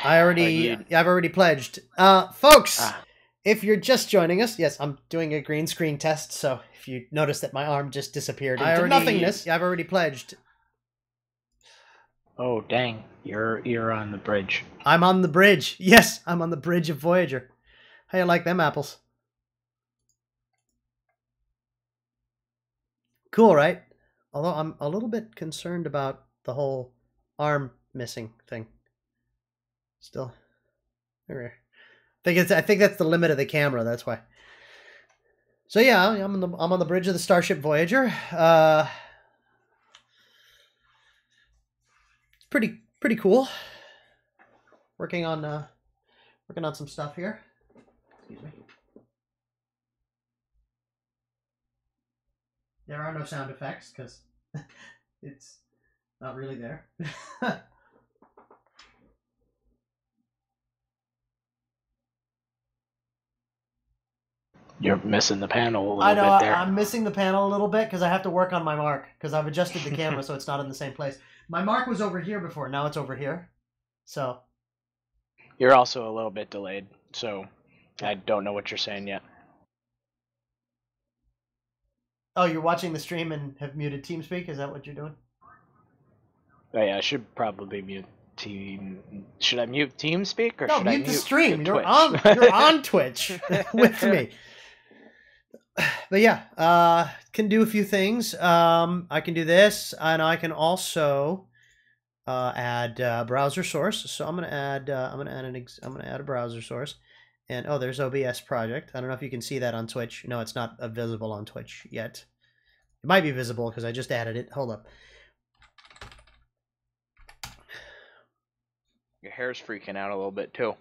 I've already pledged. Folks, Ah. if you're just joining us, yes, I'm doing a green screen test, so if you notice that my arm just disappeared into nothingness, I've already pledged. Oh dang! You're on the bridge. I'm on the bridge. Yes, I'm on the bridge of Voyager. How you like them apples? Cool, right? Although I'm a little bit concerned about the whole arm missing thing. Still. There. I think that's the limit of the camera, that's why. So yeah, I'm on the bridge of the Starship Voyager. It's pretty cool. Working on some stuff here. Excuse me. There are no sound effects because it's not really there. You're missing the panel a I little know, bit there. I'm missing the panel a little bit because I have to work on my mark because I've adjusted the camera so it's not in the same place. My mark was over here before, now it's over here. So. You're also a little bit delayed, so I don't know what you're saying yet. Oh, you're watching the stream and have muted TeamSpeak? Is that what you're doing? Oh yeah, I should probably mute Team. Should I mute TeamSpeak or no, should I mute the stream? Twitch? You're on Twitch with me. But yeah, can do a few things. I can do this, and I can also add browser source. So I'm gonna add a browser source, and oh, there's OBS project. I don't know if you can see that on Twitch. No, it's not visible on Twitch yet. It might be visible because I just added it. Hold up. Your hair's freaking out a little bit too.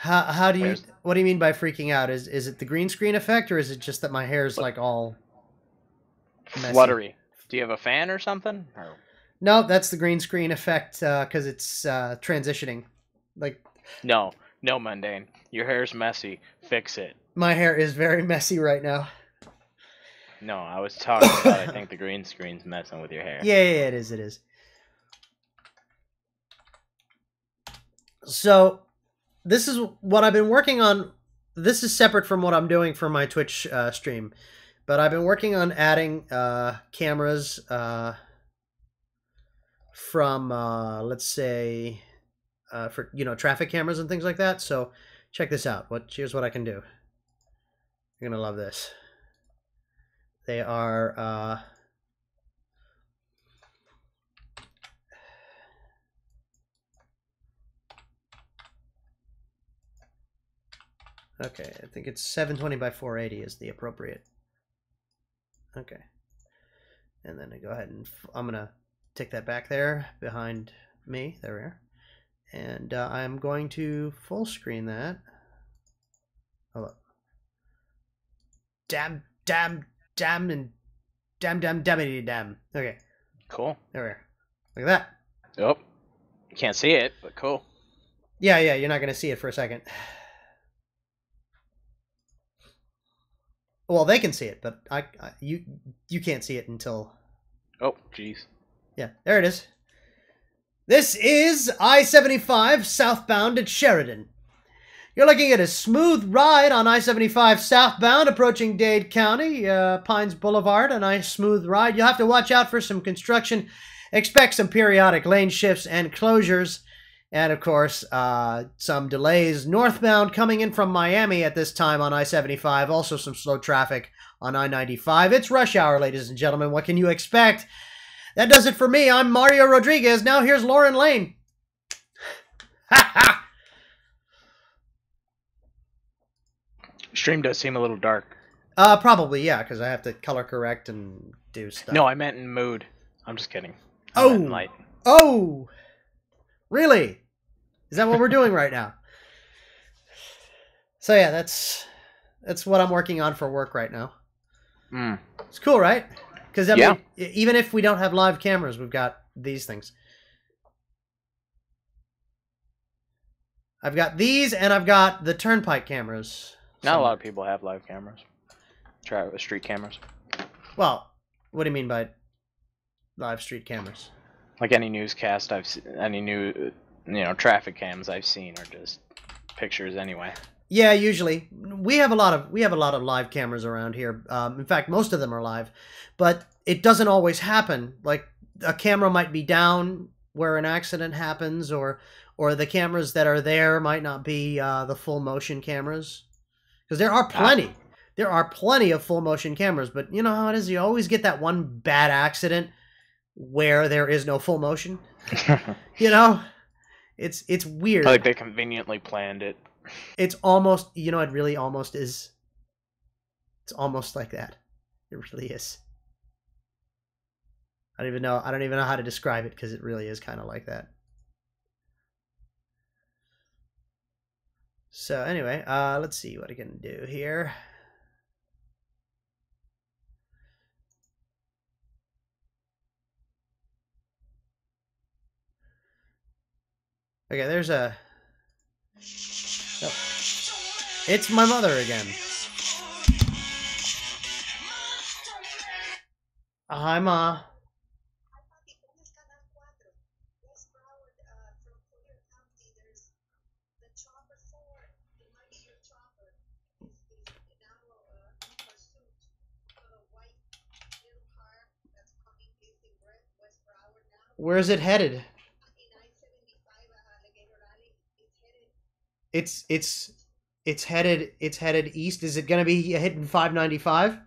How do you? What do you mean by freaking out? Is it the green screen effect, or is it just that my hair's like all messy? Fluttery? Do you have a fan or something? Or... No, that's the green screen effect because it's transitioning. Like no, Mundane. Your hair's messy. Fix it. My hair is very messy right now. No, I was talking about. I think the green screen's messing with your hair. Yeah, it is. It is. So. This is what I've been working on. This is separate from what I'm doing for my Twitch stream. But I've been working on adding cameras from, let's say, for, traffic cameras and things like that. So check this out. Here's what I can do. You're going to love this. They are... Okay, I think it's 720 by 480 is the appropriate. Okay. And then I go ahead and I'm going to tick that back there behind me. There we are. And I'm going to full screen that. Hold up. Damn. Okay. Cool. There we are. Look at that. Oh. You can't see it, but cool. Yeah, you're not going to see it for a second. Well, they can see it, but you can't see it until... Oh, jeez. Yeah, there it is. This is I-75 southbound at Sheridan. You're looking at a smooth ride on I-75 southbound approaching Dade County, Pines Boulevard. A nice smooth ride. You'll have to watch out for some construction. Expect some periodic lane shifts and closures. And, of course, some delays northbound coming in from Miami at this time on I-75. Also some slow traffic on I-95. It's rush hour, ladies and gentlemen. What can you expect? That does it for me. I'm Mario Rodriguez. Now here's Lauren Lane. Ha ha! Stream does seem a little dark. Probably, yeah, because I have to color correct and do stuff. No, I meant in mood. I'm just kidding. Oh! Light. Oh! Really? Is that what we're doing right now? So yeah, that's what I'm working on for work right now. It's cool, right? Because even if we don't have live cameras, we've got these things. I've got these, and I've got the turnpike cameras. Not a lot of people have live cameras. Try it with street cameras. Well, what do you mean by live street cameras? Like any newscast traffic cams I've seen are just pictures anyway. Yeah, usually we have a lot of live cameras around here. In fact, most of them are live, but it doesn't always happen. Like a camera might be down where an accident happens, or the cameras that are there might not be the full motion cameras, because there are plenty. There are plenty of full motion cameras, but you know how it is. You always get that one bad accident where there is no full motion. It's weird. Like they conveniently planned it. It's almost, it really almost is. It's almost like that. It really is. I don't even know how to describe it, because it really is kind of like that. So anyway, let's see what I can do here. Okay, there's a... Oh. It's my mother again. Hi, Ma. Where is it headed? It's headed east. Is it going to be hitting 595?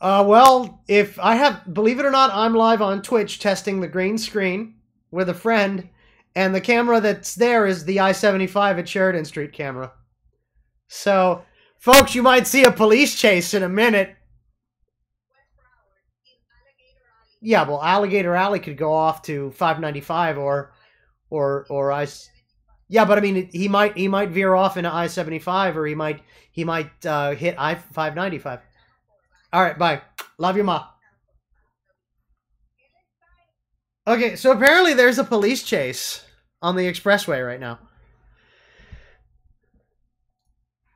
Well, if I have, believe it or not, I'm live on Twitch testing the green screen with a friend, and the camera that's there is the I-75 at Sheridan Street camera. So, folks, you might see a police chase in a minute. Yeah, well, Alligator Alley could go off to 595 or I. Yeah, but I mean, he might veer off into I-75, or he might hit I-595. All right, bye. Love you, Ma. Okay, so apparently there's a police chase on the expressway right now.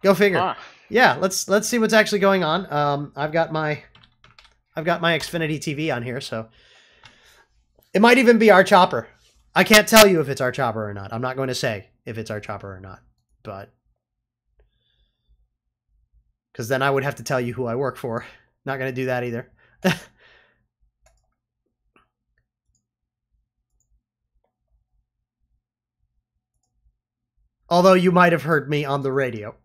Go figure. Huh. Yeah, let's see what's actually going on. I've got my Xfinity TV on here, so it might even be our chopper. I can't tell you if it's our chopper or not. I'm not going to say if it's our chopper or not, but because then I would have to tell you who I work for. Not going to do that either. Although you might have heard me on the radio.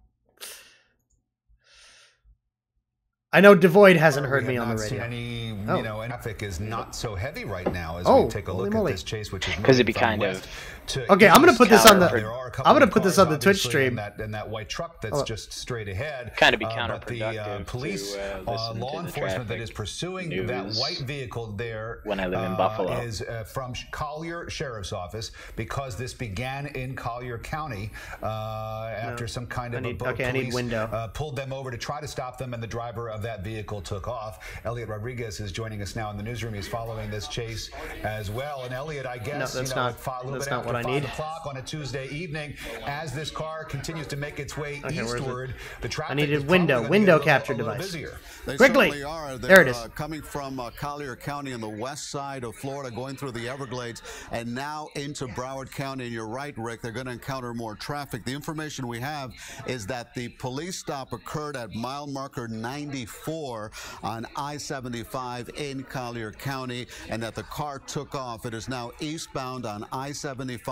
I know Devoid hasn't heard me on the radio. Traffic is not so heavy right now as we take a look at this chase, which is because it'd be kind of. Okay, I'm gonna put this on the. I'm gonna put this on the Twitch stream. And that white truck that's just straight ahead. Kind of be counterproductive. But the police, law enforcement that is pursuing that white vehicle there when I live in Buffalo is from Collier Sheriff's Office, because this began in Collier County after some kind of police pulled them over to try to stop them, and the driver of that vehicle took off. Elliot Rodriguez is joining us now in the newsroom. He's following this chase as well. And Elliot, I guess that's not what I need. 5 o'clock on a Tuesday evening, as this car continues to make its way eastward, the traffic I needed window capture device. They Quickly, are. There it is. Coming from Collier County on the west side of Florida, going through the Everglades, and now into Broward County. And you're right, Rick, they're going to encounter more traffic. The information we have is that the police stop occurred at mile marker 94 on I-75 in Collier County, and that the car took off. It is now eastbound on I-75.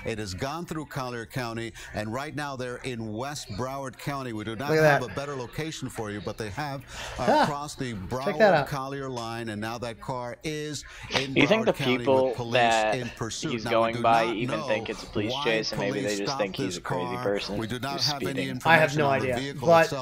It has gone through Collier County, and right now they're in West Broward County. We do not have a better location for you, but they have crossed the Broward-Collier line, and now that car is in Broward County. Do you think the people with police that in pursuit. he's now, going by even think it's a police chase, and maybe they just think he's a crazy person? We do not have any information I have no idea, but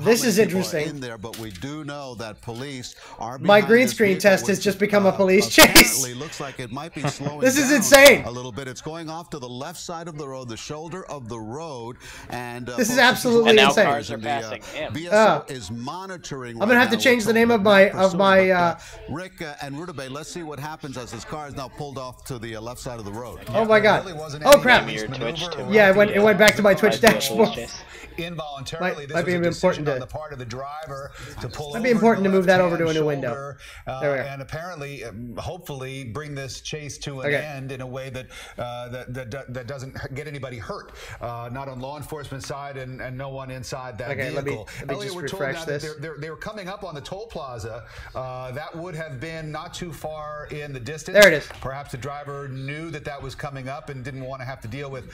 this is interesting. In there, but we do know that police are my green screen test has just become a police chase. Looks like it might be slowing this is down insane. A little bit. It's going off to the left side of the road, the shoulder of the road, and this is absolutely and now insane. Cars are passing him. BSO is monitoring. I'm gonna have to change the name of my Rick and Rudabeh. Let's see what happens as this car is now pulled off to the left side of the road. Oh my God! Oh crap! Yeah, it went back to my Twitch dashboard. Involuntarily, this might be was a important decision on the part of the driver to pull It'd be important to move that over to a new window. And apparently, hopefully, bring this chase to an end in a way that that doesn't get anybody hurt. Not on law enforcement side and no one inside that vehicle. Let me just refresh this. They were coming up on the toll plaza. That would have been not too far in the distance. There it is. Perhaps the driver knew that was coming up and didn't want to have to deal with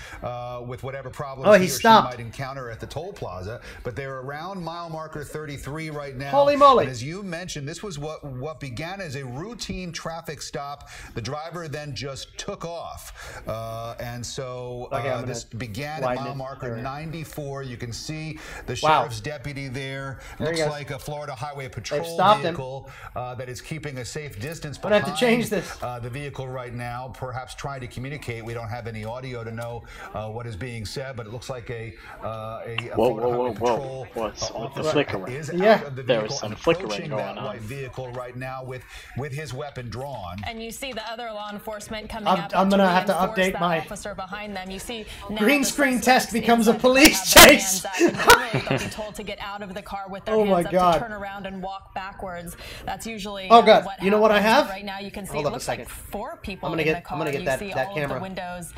whatever problems he or she might encounter at the toll plaza. But they're around mile marker 33 right now. Holy moly! And as you mentioned, this was what began as a routine traffic stop. The driver then just took off, and so this began at mile marker 94. You can see the sheriff's deputy there. Looks like a Florida Highway Patrol vehicle that is keeping a safe distance behind have to change this. The vehicle right now, perhaps trying to communicate. We don't have any audio to know what is being said, but it looks like a whoa. What's with the flickering? There was some flickering going on. Vehicle right now with his weapon drawn. And you see the other law enforcement coming up. I'm gonna have to update my officer behind them. You see green screen test becomes a police chase. They'll be told to get out of the car with their hands up, to turn around and walk backwards. That's usually God. You know what I have? Right now you can see Hold it up looks a second. like 4 people I'm gonna in the car. I'm gonna get that all camera. Of the windows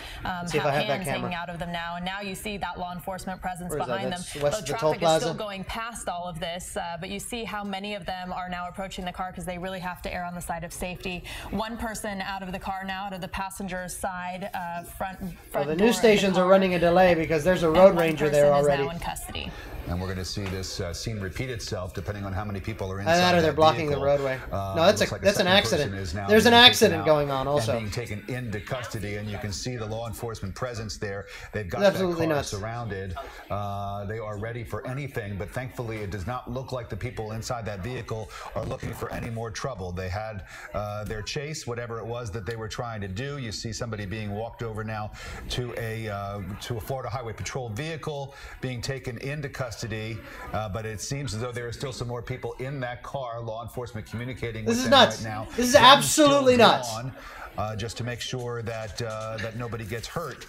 see if I have that camera. hanging out of them now, and now you see that law enforcement presence them. behind West of the toll traffic plaza. is still going past all of this, but you see how many of them are now approaching the car because they really have to err on the side of safety. One person out of the car now, out of the passenger's side, front the news stations are running a delay because there's a road ranger there already. Is now in custody. And we're going to see this scene repeat itself depending on how many people are inside. Either they're blocking the roadway. No, that's an accident. There's an accident going on also. Being taken into custody, and you can see the law enforcement presence there. They've got that car surrounded. They are ready for anything, but thankfully it does not look like the people inside that vehicle are looking for any more trouble. They had their chase, whatever it was that they were trying to do. You see somebody being walked over now to a Florida Highway Patrol vehicle, being taken into custody. But it seems as though there are still some more people in that car. Law enforcement communicating with them right now. This is absolutely nuts. Just to make sure that that nobody gets hurt.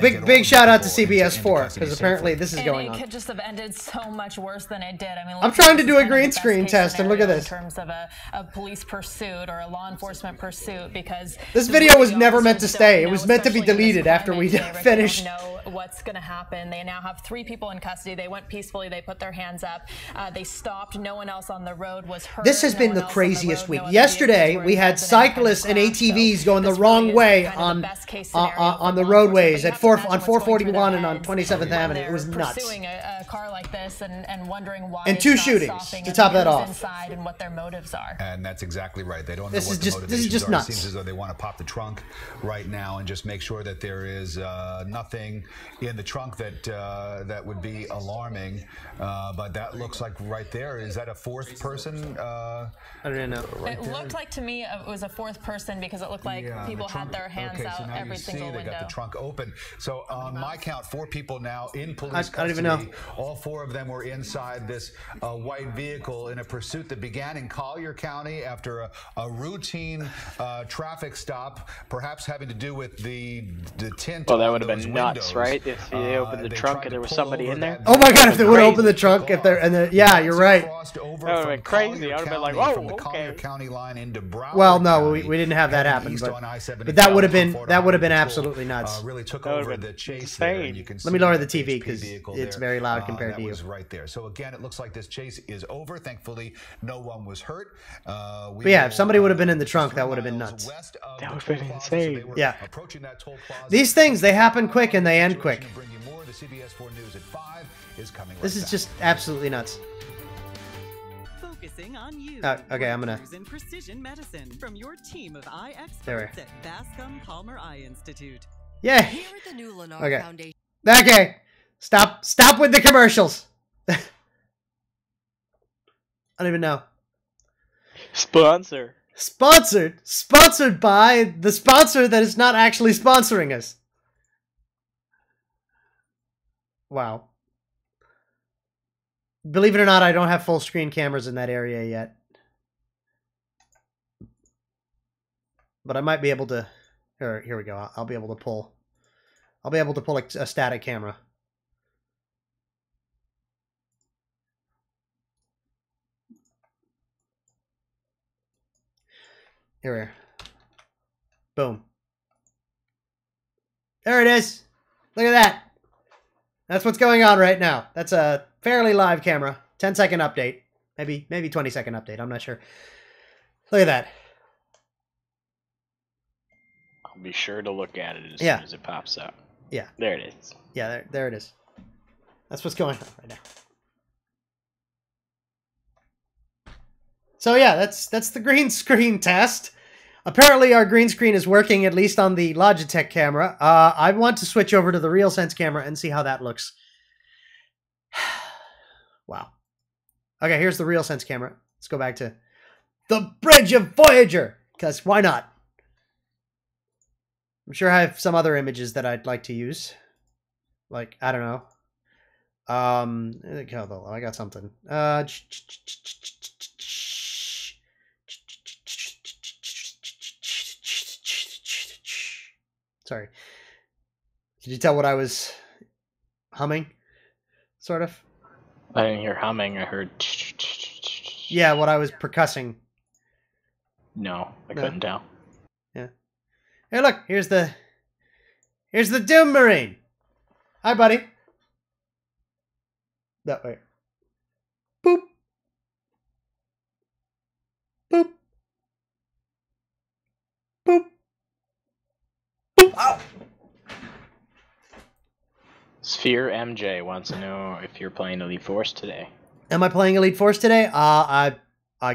Big shout out to CBS 4 because apparently this is going on. It could just have ended so much worse than it did. I mean, I'm trying to do a green screen test and look at this. In terms of a police pursuit or a law enforcement pursuit, because this video was never meant to stay. It was meant to be deleted after we finished. They don't know what's going to happen. They now have 3 people in custody. They went peacefully. They put their hands up. They stopped. No one else on the road was hurt. This has been the craziest week. Yesterday we had cyclists and ATVs going the wrong way on the roadways on 441 and on 27th Avenue. It was nuts. Pursuing a car like this and wondering why. And 2 shootings to top that off. Inside and what their motives are. And that's exactly right. They don't know what the motivations are. This is just nuts. It seems as though they want to pop the trunk right now and just make sure that there is nothing in the trunk that would be alarming. But that looks like right there. Is that a 4th person? I don't know. It looked like to me it was a 4th person because it looked like people had their hands out every single window. They got the trunk open. So on my count, 4 people now in police custody. I don't even know. All 4 of them were inside this white vehicle in a pursuit that began in Collier County after a routine traffic stop, perhaps having to do with the tint. Well, that would have been nuts, right? If they opened the trunk and there was somebody in there. Oh my God! If they would open the trunk, yeah, you're right. That would have been crazy. I would have been like, whoa, okay. Well, no, we didn't have that happen, but that would have been absolutely nuts. Really took over the chase. Let me lower the TV because it's very loud compared to you. Right there. So again, it looks like this chase is over. Thankfully, no one was hurt. But yeah, if somebody would have been in the trunk, that would have been nuts. That would have been insane. Yeah. These things, they happen quick and they end quick. This is just absolutely nuts. Focusing on you. Okay, I'm gonna. In precision medicine from your team of eye experts at Bascom Palmer Eye Institute. Yeah. Here at the new Lennar Foundation. Okay. Stop with the commercials. I don't even know. Sponsored by the sponsor that is not actually sponsoring us. Wow. Believe it or not, I don't have full screen cameras in that area yet. But I might be able to... Here we go. I'll be able to pull a static camera. Here we are. Boom. There it is. Look at that. That's what's going on right now. That's a fairly live camera. 10-second update. Maybe 20-second update. I'm not sure. Look at that. I'll be sure to look at it as soon as it pops up. Yeah. There it is. Yeah, there it is. That's what's going on right now. So yeah, that's the green screen test. Apparently our green screen is working, at least on the Logitech camera. I want to switch over to the RealSense camera and see how that looks. Wow. Okay, here's the RealSense camera. Let's go back to the Bridge of Voyager, because why not? I'm sure I have some other images that I'd like to use. Like, I don't know. I got something. Sorry. Did you tell what I was humming? Sort of? I didn't hear humming, I heard... Yeah, what I was percussing. No, I couldn't tell. Yeah. Hey, look, here's the Doom Marine. Hi, buddy. That way. Boop. Boop. Boop. Boop. Ow. Sphere MJ wants to know if you're playing Elite Force today. Am I playing Elite Force today? I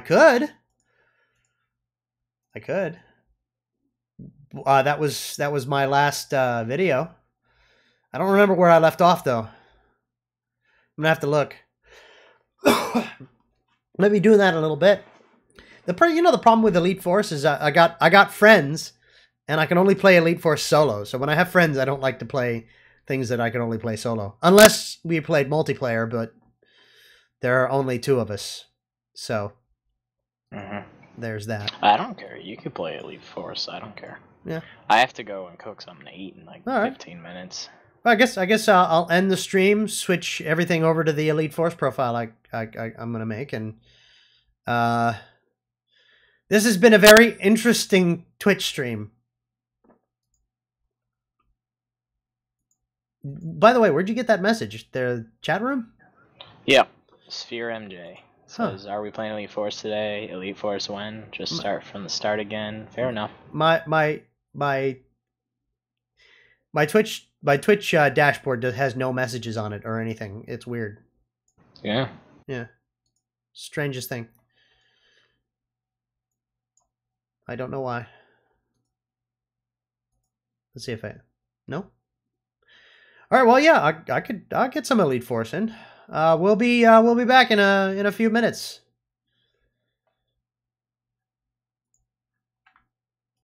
could. I could. That was my last video. I don't remember where I left off though. I'm gonna have to look. Maybe doing that a little bit. The problem with Elite Force is I got friends, and I can only play Elite Force solo. So when I have friends, I don't like to play things that I can only play solo, unless we played multiplayer. But there are only 2 of us, so there's that. I don't care. You could play Elite Force. I don't care. Yeah. I have to go and cook something to eat in like 15 minutes. Well, I guess I'll end the stream, switch everything over to the Elite Force profile I'm gonna make, and this has been a very interesting Twitch stream. By the way, where'd you get that message? The chat room? Yeah, Sphere MJ says, "Are we playing Elite Force today? Elite Force when? Just start from the start again." Fair enough. My Twitch dashboard has no messages on it or anything. It's weird. Yeah. Yeah. Strangest thing. I don't know why. Let's see if no. All right. Well, yeah, I'll get some Elite Force in. We'll be back in a few minutes.